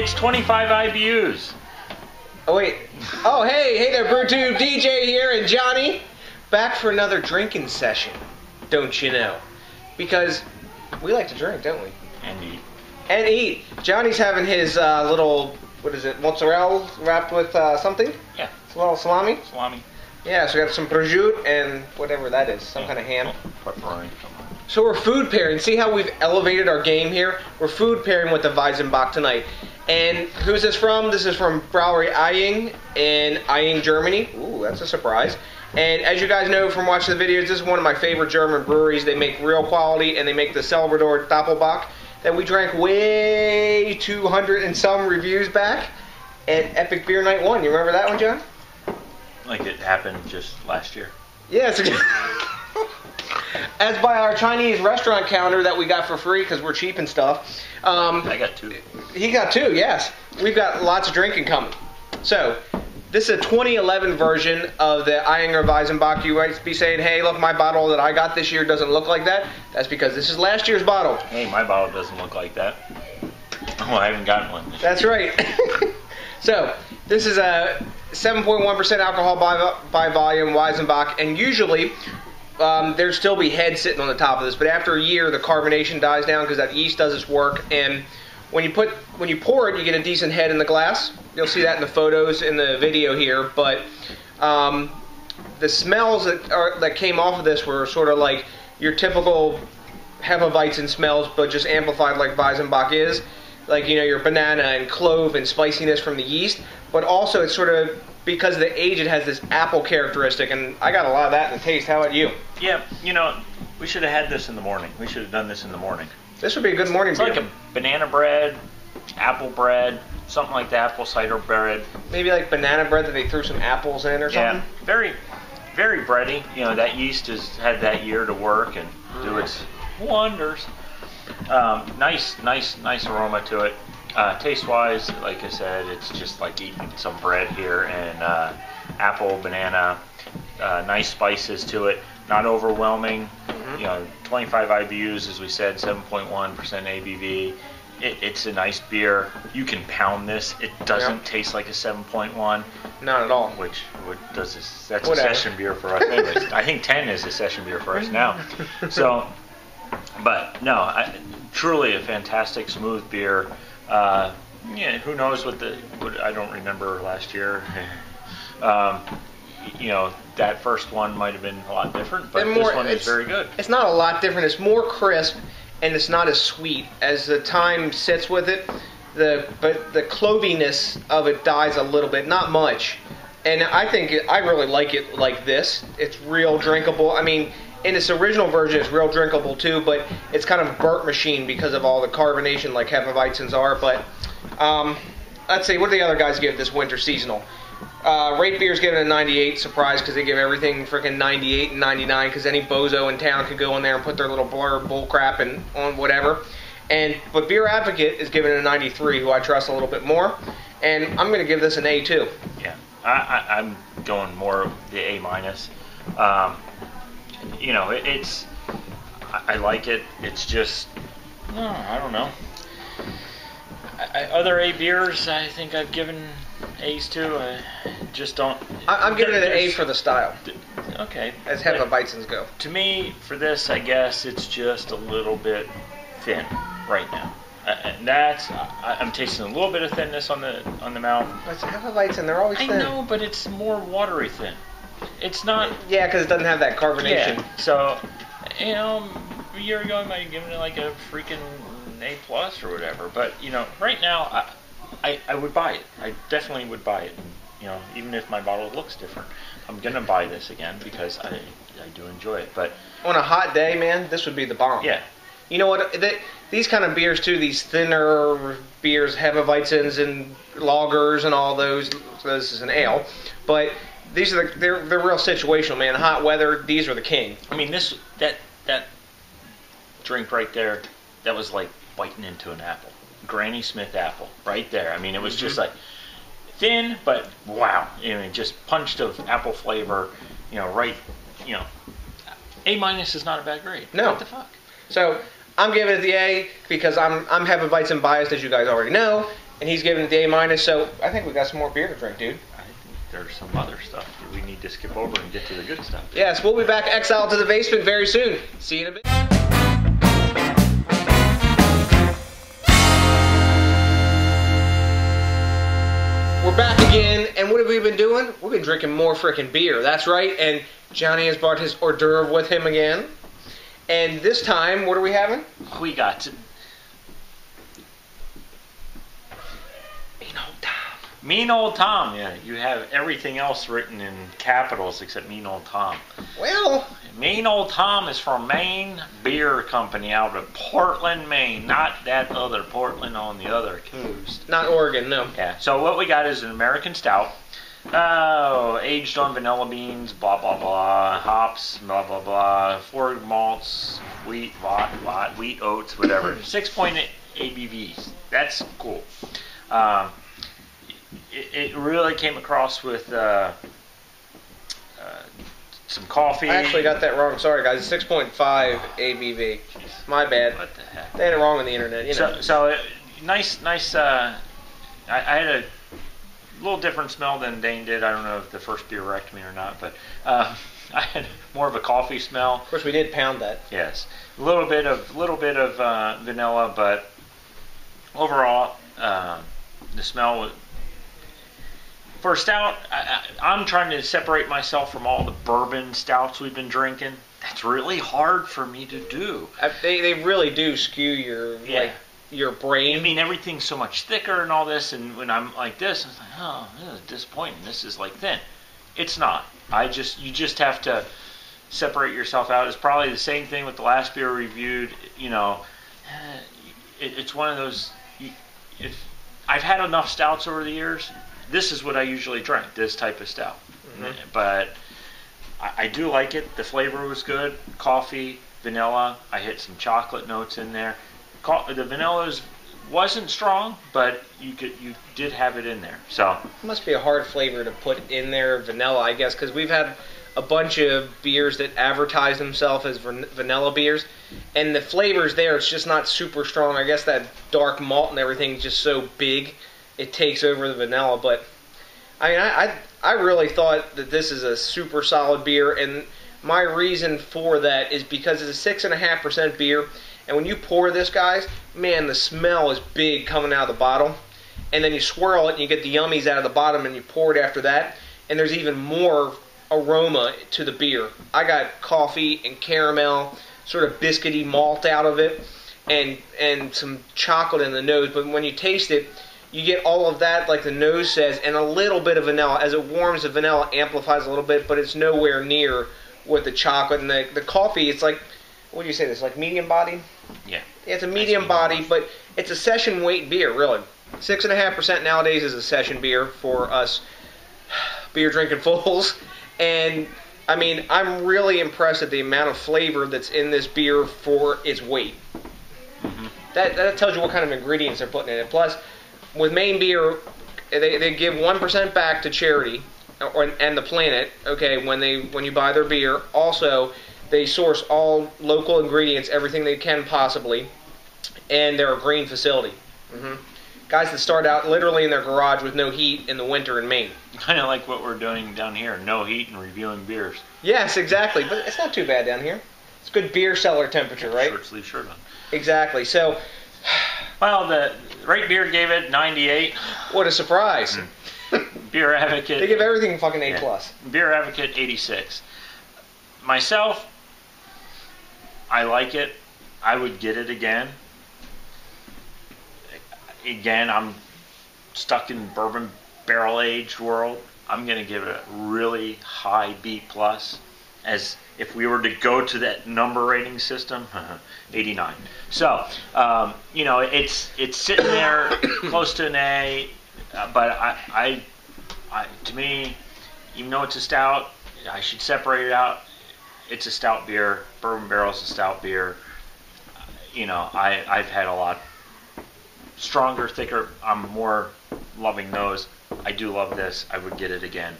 it's 25 IBUs. Oh wait. Oh hey there, BrewTube DJ here and Johnny, back for another drinking session. Don't you know? Because we like to drink, don't we? And eat. And eat. Johnny's having his little, what is it, mozzarella wrapped with something? Yeah. It's a little salami? Salami. Yeah, so we got some prosciutto and whatever that is, some kind of ham. Pepperoni. So we're food pairing. See how we've elevated our game here? We're food pairing with the Weizen-Bock tonight. And who's this from? This is from Brewery Ayinger in Ayinger, Germany. Ooh, that's a surprise. And as you guys know from watching the videos, this is one of my favorite German breweries. They make real quality, and they make the Salvador Doppelbock that we drank way 200 and some reviews back at Epic Beer Night 1. You remember that one, John? Like it happened just last year. Yes. As by our Chinese restaurant counter that we got for free because we're cheap and stuff. I got 2. He got 2, yes. We've got lots of drinking coming. So, this is a 2011 version of the Ayinger Weizen-Bock. You might be saying, hey, look, my bottle that I got this year doesn't look like that. That's because this is last year's bottle. Hey, my bottle doesn't look like that. Oh, I haven't gotten one. That's right. So, this is a 7.1% alcohol by volume Weizen-Bock, and usually there'd still be head sitting on the top of this, but after a year the carbonation dies down because that yeast does its work, and when you pour it, you get a decent head in the glass. You'll see that in the photos in the video here, but the smells that came off of this were sort of like your typical Hefeweizen smells, but just amplified like Weizen-Bock is. Like, you know, your banana and clove and spiciness from the yeast, but also it's sort of, because of the age, it has this apple characteristic, and I got a lot of that in the taste. How about you? Yeah, you know, we should have had this in the morning. We should have done this in the morning. This would be a good morning beer. It's like a banana bread, apple bread, something like that, apple cider bread. Maybe like banana bread that they threw some apples in or something? Yeah, very, very bready. You know, that yeast has had that year to work and do its wonders. Nice aroma to it. Taste-wise, like I said, it's just like eating some bread here, and apple, banana, nice spices to it. Not overwhelming. You know, 25 IBUs, as we said, 7.1% ABV. It's a nice beer. You can pound this. It doesn't taste like a 7.1. Not at all. Which does this? That's a session beer for us. Anyways, I think 10 is a session beer for us now. So, but no, truly a fantastic smooth beer. Yeah, who knows what I don't remember last year. You know, that first one might have been a lot different, but this one is very good. It's not a lot different. It's more crisp, and it's not as sweet. As the time sits with it, but the cloviness of it dies a little bit, not much. And I think I really like it like this. It's real drinkable. I mean, in its original version, it's real drinkable too, but it's kind of burnt machine because of all the carbonation like Hefeweizens are. But let's see, what do the other guys give this winter seasonal? Rate Beer's giving it a 98, surprise, because they give everything freaking 98 and 99, because any bozo in town could go in there and put their little blurb bull crap and on whatever. But Beer Advocate is giving it a 93, who I trust a little bit more, and I'm going to give this an A too. Yeah, I'm going more the A-. You know, I like it. It's just, I don't know. Other A beers, I think I've given A's to. I just don't. I'm giving it an A for the style. Okay. As Hefeweizens go. To me, for this, I guess it's just a little bit thin right now. And I'm tasting a little bit of thinness on the mouth. It's Hefeweizen, they're always thin. I know, but it's more watery thin. It's not. Yeah, because it doesn't have that carbonation. Yeah. So, you know, a year ago I might have given it like a freaking A+ or whatever. But you know, right now I would buy it. I definitely would buy it. And, you know, even if my bottle looks different, I'm gonna buy this again because I do enjoy it. But on a hot day, man, this would be the bomb. Yeah. You know what? These kind of beers too, these thinner beers, Hefeweizens and lagers and all those. So this is an ale, but these are they're real situational, man. Hot weather, these are the king. I mean, that drink right there, that was like biting into an apple, Granny Smith apple, right there. I mean, it was just like thin, but wow, I mean, just punched of apple flavor. You know, right? You know, A- is not a bad grade. No. What the fuck? So I'm giving it the A because I'm having Weizen biased, as you guys already know, and he's giving it the A-. So I think we got some more beer to drink, dude. I think there's some other stuff that we need to skip over and get to the good stuff. Yes, we'll be back exiled to the basement very soon. See you in a bit. We're back again, and what have we been doing? We've been drinking more freaking beer. That's right, and Johnny has brought his hors d'oeuvre with him again. And this time, what are we having? We got Mean Old Tom. Yeah, you have everything else written in capitals except Mean Old Tom. Well, Mean Old Tom is from Maine Beer Company out of Portland, Maine. Not that other Portland on the other coast. not Oregon, no. Yeah, so what we got is an American stout. Aged on vanilla beans, blah, blah, blah. Hops, blah, blah, blah. 4 malts, wheat, wheat, oats, whatever. 6.8 ABVs. That's cool. It really came across with some coffee. I actually got that wrong. Sorry, guys. It's 6.5 ABV. My bad. What the heck? They had it wrong on the internet, you know. So nice. I had a little different smell than Dane did. I don't know if the first beer wrecked me or not, but I had more of a coffee smell. Of course, we did pound that. Yes, a little bit of vanilla, but overall, the smell was. For a stout, I'm trying to separate myself from all the bourbon stouts we've been drinking. That's really hard for me to do. They really do skew your your brain. I mean, everything's so much thicker and all this, and when I'm like this, I'm like, oh, this is disappointing. This is like thin. It's not. You just have to separate yourself out. It's probably the same thing with the last beer we reviewed. You know, it's one of those. I've had enough stouts over the years. This is what I usually drink, this type of stout. Mm-hmm. But I do like it. The flavor was good. Coffee, vanilla. I hit some chocolate notes in there. The vanilla wasn't strong, but you did have it in there. So it must be a hard flavor to put in there, vanilla, I guess, because we've had a bunch of beers that advertise themselves as vanilla beers, and the flavors there, it's just not super strong. I guess that dark malt and everything is just so big. It takes over the vanilla, but I mean, I really thought that this is a super solid beer, and my reason for that is because it's a 6.5% beer, and when you pour this, guys, man, the smell is big coming out of the bottle, and then you swirl it and you get the yummies out of the bottom, and you pour it after that, and there's even more aroma to the beer. I got coffee and caramel, sort of biscuity malt out of it, and some chocolate in the nose, but when you taste it, you get all of that, like the nose says, and a little bit of vanilla. As it warms, the vanilla amplifies a little bit, but it's nowhere near with the chocolate. And the coffee, it's like, what do you say this, like medium body? Yeah. It's a medium body, but it's a session weight beer, really. 6.5% nowadays is a session beer for us beer drinking fools. And, I mean, I'm really impressed at the amount of flavor that's in this beer for its weight. Mm-hmm. That tells you what kind of ingredients they're putting in it. Plus, with Maine Beer, they give 1% back to charity and the planet. Okay, when you buy their beer. Also, they source all local ingredients, everything they can possibly, and they're a green facility. Mm-hmm. Guys that start out literally in their garage with no heat in the winter in Maine. Kind of like what we're doing down here, no heat and reviewing beers. Yes, exactly, but it's not too bad down here. It's good beer cellar temperature, right? Short sleeve shirt on. Exactly. So, well, the Rate Beer gave it 98. What a surprise! Beer Advocate. They give everything fucking A+. Yeah. Beer Advocate 86. Myself, I like it. I would get it again. Again, I'm stuck in bourbon barrel aged world. I'm gonna give it a really high B+. As if we were to go to that number rating system, 89. So, you know, it's sitting there close to an A, but I to me, even though it's a stout, I should separate it out. It's a stout beer. Bourbon barrel's a stout beer. You know, I've had a lot stronger, thicker. I'm more loving those. I do love this. I would get it again.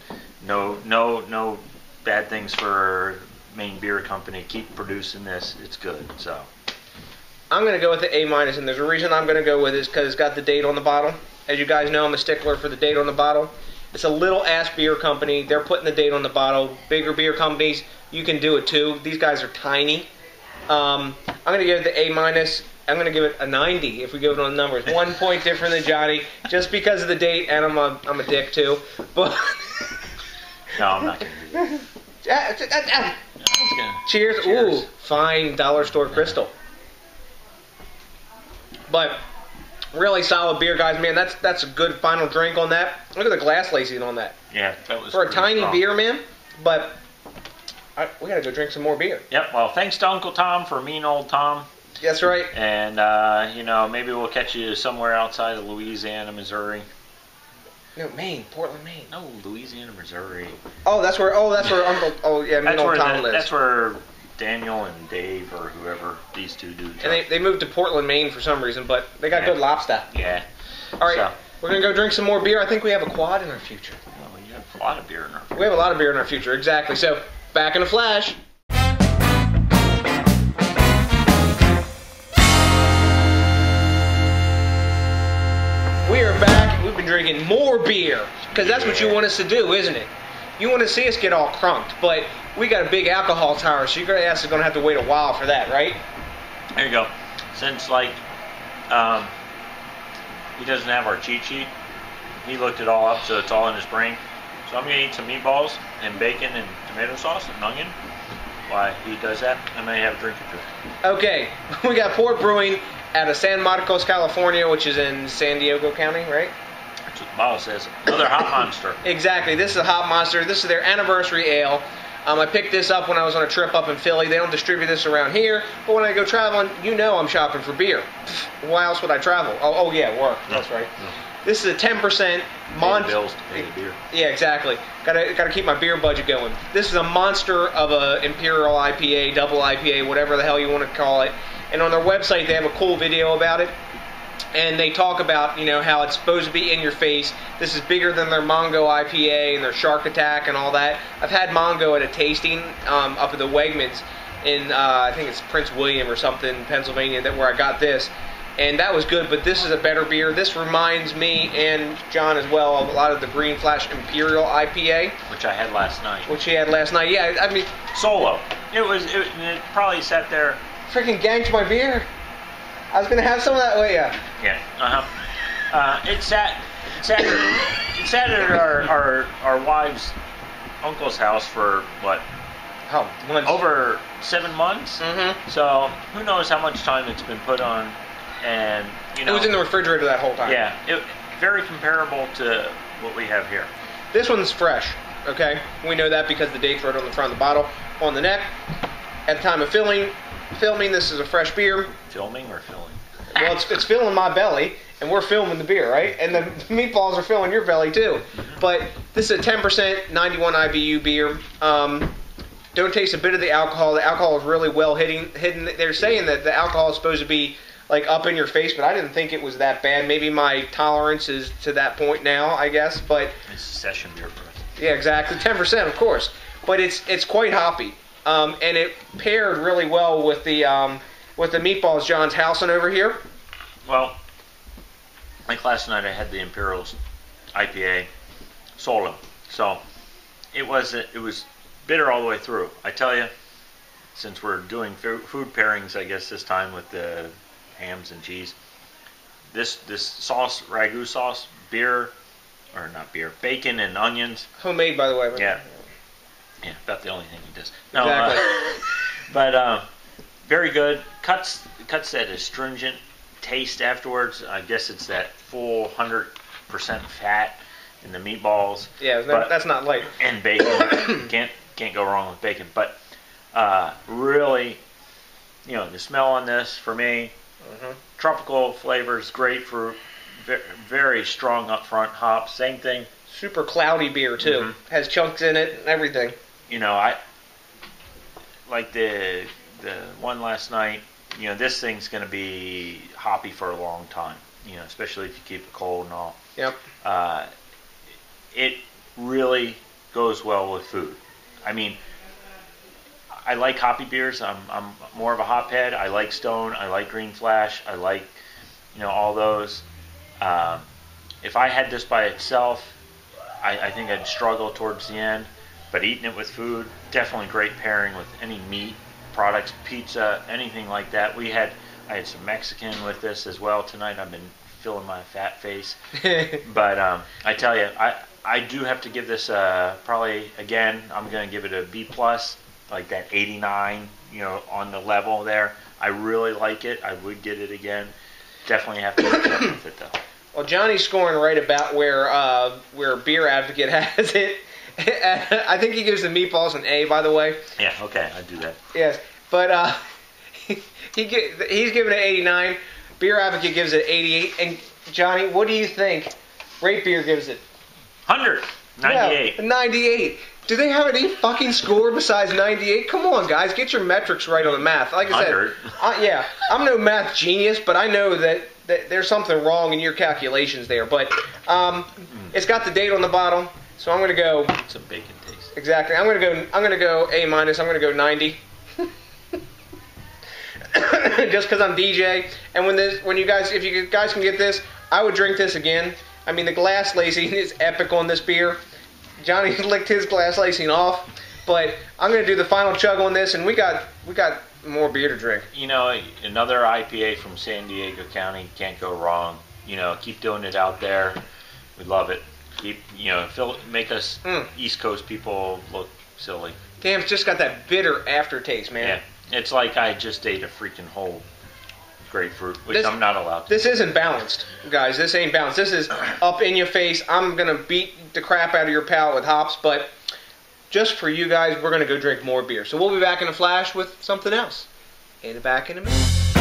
No bad things for Maine Beer Company. Keep producing this. It's good. So I'm going to go with the A-, and there's a reason I'm going to go with it, because it's got the date on the bottle. As you guys know, I'm a stickler for the date on the bottle. It's a little-ass beer company. They're putting the date on the bottle. Bigger beer companies, you can do it too. These guys are tiny. I'm going to give it the A-. I'm going to give it a 90 if we give it on numbers. 1 point different than Johnny, just because of the date, and I'm a dick too. But no, I'm not going to do that. Cheers. Ooh, fine dollar store crystal. But really solid beer, guys. Man, that's a good final drink on that. Look at the glass lacing on that. Yeah, that was for a tiny strong beer, man. But we gotta go drink some more beer. Yep. Well, thanks to Uncle Tom for mean old Tom. That's right. And you know, maybe we'll catch you somewhere outside of Louisiana, Missouri. No, Maine, Portland, Maine. No, Louisiana, Missouri. Oh, that's where Uncle. Oh, yeah, mean old Tom lives. That's where Daniel and Dave, or whoever these two dudes. And they moved to Portland, Maine for some reason, but they got good lobster. Yeah. All right, we're gonna go drink some more beer. I think we have a quad in our future. Well, you have a lot of beer in our future. We have a lot of beer in our future, exactly. So, back in a flash. We are back. We've been drinking more beer, because that's what you want us to do, isn't it? You want to see us get all crunked, but we got a big alcohol tower, so your ass is going to have to wait a while for that, right? There you go. Since, like, he doesn't have our cheat sheet, he looked it all up, so it's all in his brain. So I'm going to eat some meatballs and bacon and tomato sauce and onion. While he does that, I may have a drink or two. Okay, we got Port Brewing out of San Marcos, California, which is in San Diego County, right? That's what the bottle says. Another hop monster. Exactly. This is a hop monster. This is their anniversary ale. I picked this up when I was on a trip up in Philly. They don't distribute this around here, but when I go traveling, you know I'm shopping for beer. Why else would I travel? Oh yeah, work. That's right. This is a 10% bills to pay the beer. Yeah, exactly. Gotta keep my beer budget going. This is a monster of a Imperial IPA, double IPA, whatever the hell you want to call it. And on their website, they have a cool video about it. And they talk about, you know, how it's supposed to be in your face. This is bigger than their Mongo IPA and their Shark Attack and all that. I've had Mongo at a tasting up at the Wegmans in, I think it's Prince William or something, Pennsylvania, where I got this. And that was good, but this is a better beer. This reminds me, and John as well, of a lot of the Green Flash Imperial IPA. Which I had last night. Which he had last night. Yeah, I mean... Solo. It probably sat there... Freaking ganked my beer. I was going to have some of that with you. Yeah, it sat at our wife's uncle's house for, what? Oh, months. Over 7 months. Mm-hmm. So, who knows how much time it's been put on. And, you know... It was in the refrigerator that whole time. Yeah, very comparable to what we have here. This one's fresh, okay? We know that because the date's right on the front of the bottle. On the neck, at the time of filming, this is a fresh beer. Filming or filling? Well, it's filling my belly, and we're filming the beer, right? And the meatballs are filling your belly, too. But this is a 10%, 91 IBU beer. Don't taste a bit of the alcohol. The alcohol is really well hidden. They're saying that the alcohol is supposed to be like up in your face, but I didn't think it was that bad. Maybe my tolerance is to that point now, I guess. But it's a session beer for us. Yeah, exactly. 10%, of course. But it's quite hoppy, and it paired really well with the meatballs John's housing over here. Well, like last night, I had the Imperial's IPA solo, so it was bitter all the way through. I tell you, since we're doing food pairings, I guess this time with the hams and cheese, this sauce, ragu sauce, bacon and onions. Homemade, by the way. Yeah, about the only thing he does. No, exactly. But very good. Cuts that astringent taste afterwards. I guess it's that full 100% fat in the meatballs. Yeah, that's not light. And bacon. Can't go wrong with bacon. But really, you know, the smell on this for me, tropical flavors, grapefruit, very strong upfront hops. Same thing. Super cloudy beer too. Has chunks in it and everything. You know, I like the one last night. You know, this thing's going to be hoppy for a long time. You know, especially if you keep it cold and all. Yep. It really goes well with food. I mean, I like hoppy beers. I'm more of a hophead. I like Stone. I like Green Flash. I like, all those. If I had this by itself, I think I'd struggle towards the end. But eating it with food, definitely great pairing with any meat products, pizza, anything like that. I had some Mexican with this as well tonight. I've been filling my fat face. But I tell you, I do have to give this probably, again, I'm going to give it a B+, like that 89, on the level there. I really like it. I would get it again. Definitely have to look up with it, though. Well, Johnny's scoring right about where Beer Advocate has it. I think he gives the meatballs an A, by the way. Yeah, okay, I do that. Yes, but he's giving it 89. Beer Advocate gives it 88. And Johnny, what do you think? Rate Beer gives it 100. 98. Yeah, 98. Do they have any fucking score besides 98? Come on, guys, get your metrics right on the math. Like I said, yeah, I'm no math genius, but I know that there's something wrong in your calculations there. But it's got the date on the bottom, so I'm going to go. It's a bacon taste. Exactly. I'm going to go A-. I'm going to go 90. Just because I'm DJ, and if you guys can get this, I would drink this again. I mean, the glass lacing is epic on this beer. Johnny licked his glass lacing off, but I'm going to do the final chug on this, and we got more beer to drink. Another IPA from San Diego County, can't go wrong. Keep doing it out there. We love it. Keep, make us East Coast people look silly. Damn, it's just got that bitter aftertaste, man. Yeah. It's like I just ate a freaking whole grapefruit, which I'm not allowed to. This isn't balanced, guys. This ain't balanced. This is up in your face. I'm going to beat the crap out of your palate with hops, but just for you guys, we're going to go drink more beer. So we'll be back in a flash with something else. Back in a minute.